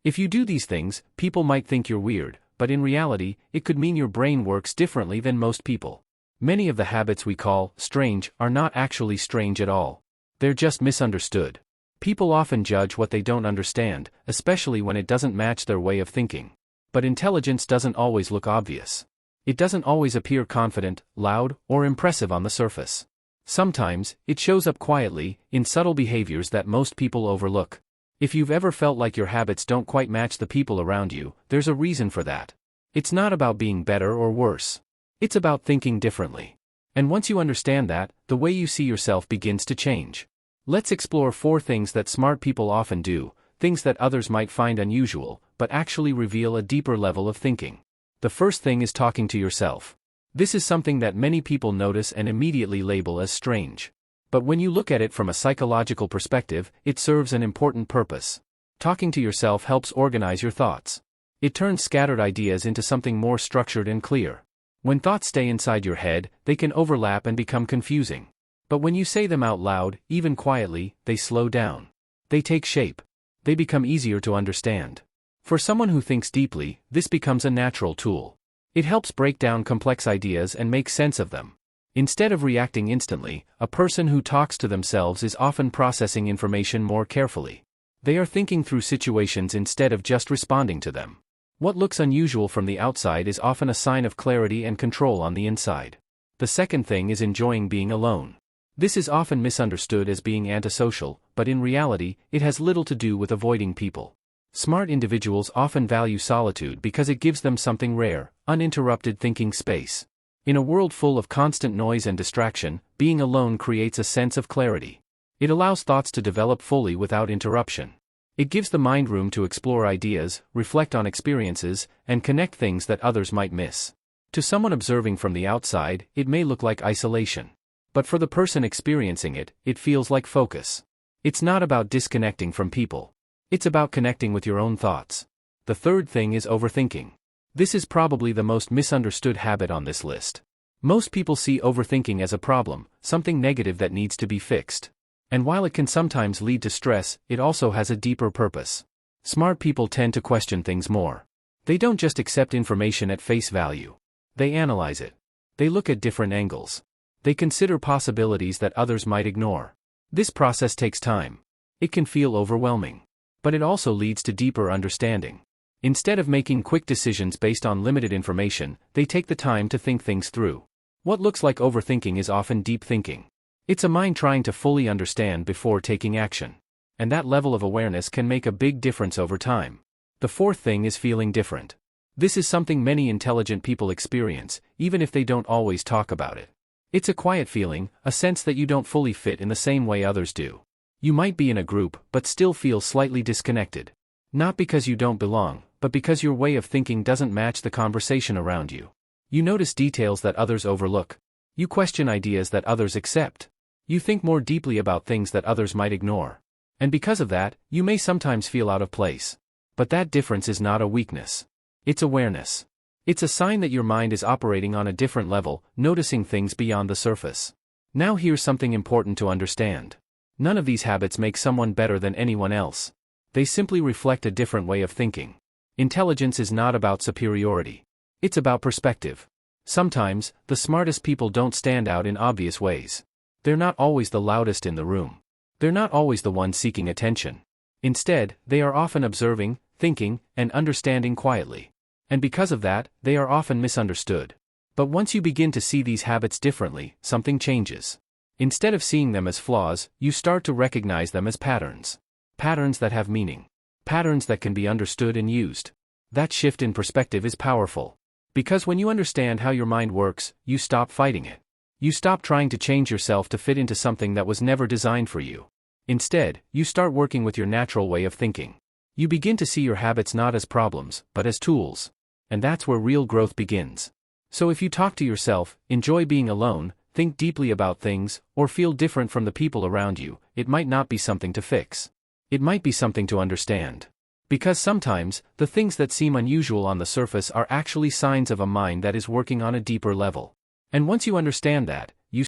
If you do these things, people might think you're weird, but in reality, it could mean your brain works differently than most people. Many of the habits we call strange are not actually strange at all. They're just misunderstood. People often judge what they don't understand, especially when it doesn't match their way of thinking. But intelligence doesn't always look obvious. It doesn't always appear confident, loud, or impressive on the surface. Sometimes, it shows up quietly, in subtle behaviors that most people overlook. If you've ever felt like your habits don't quite match the people around you, there's a reason for that. It's not about being better or worse. It's about thinking differently. And once you understand that, the way you see yourself begins to change. Let's explore 4 things that smart people often do, things that others might find unusual, but actually reveal a deeper level of thinking. The first thing is talking to yourself. This is something that many people notice and immediately label as strange. But when you look at it from a psychological perspective, it serves an important purpose. Talking to yourself helps organize your thoughts. It turns scattered ideas into something more structured and clear. When thoughts stay inside your head, they can overlap and become confusing. But when you say them out loud, even quietly, they slow down. They take shape. They become easier to understand. For someone who thinks deeply, this becomes a natural tool. It helps break down complex ideas and make sense of them. Instead of reacting instantly, a person who talks to themselves is often processing information more carefully. They are thinking through situations instead of just responding to them. What looks unusual from the outside is often a sign of clarity and control on the inside. The second thing is enjoying being alone. This is often misunderstood as being antisocial, but in reality, it has little to do with avoiding people. Smart individuals often value solitude because it gives them something rare, uninterrupted thinking space. In a world full of constant noise and distraction, being alone creates a sense of clarity. It allows thoughts to develop fully without interruption. It gives the mind room to explore ideas, reflect on experiences, and connect things that others might miss. To someone observing from the outside, it may look like isolation. But for the person experiencing it, it feels like focus. It's not about disconnecting from people. It's about connecting with your own thoughts. The third thing is overthinking. This is probably the most misunderstood habit on this list. Most people see overthinking as a problem, something negative that needs to be fixed. And while it can sometimes lead to stress, it also has a deeper purpose. Smart people tend to question things more. They don't just accept information at face value. They analyze it. They look at different angles. They consider possibilities that others might ignore. This process takes time. It can feel overwhelming. But it also leads to deeper understanding. Instead of making quick decisions based on limited information, they take the time to think things through. What looks like overthinking is often deep thinking. It's a mind trying to fully understand before taking action. And that level of awareness can make a big difference over time. The fourth thing is feeling different. This is something many intelligent people experience, even if they don't always talk about it. It's a quiet feeling, a sense that you don't fully fit in the same way others do. You might be in a group, but still feel slightly disconnected. Not because you don't belong, but because your way of thinking doesn't match the conversation around you. You notice details that others overlook. You question ideas that others accept. You think more deeply about things that others might ignore. And because of that, you may sometimes feel out of place. But that difference is not a weakness. It's awareness. It's a sign that your mind is operating on a different level, noticing things beyond the surface. Now here's something important to understand. None of these habits make someone better than anyone else. They simply reflect a different way of thinking. Intelligence is not about superiority. It's about perspective. Sometimes, the smartest people don't stand out in obvious ways. They're not always the loudest in the room. They're not always the ones seeking attention. Instead, they are often observing, thinking, and understanding quietly. And because of that, they are often misunderstood. But once you begin to see these habits differently, something changes. Instead of seeing them as flaws, you start to recognize them as patterns. Patterns that have meaning. Patterns that can be understood and used. That shift in perspective is powerful. Because when you understand how your mind works, you stop fighting it. You stop trying to change yourself to fit into something that was never designed for you. Instead, you start working with your natural way of thinking. You begin to see your habits not as problems, but as tools. And that's where real growth begins. So if you talk to yourself, enjoy being alone, think deeply about things, or feel different from the people around you, it might not be something to fix. It might be something to understand. Because sometimes, the things that seem unusual on the surface are actually signs of a mind that is working on a deeper level. And once you understand that,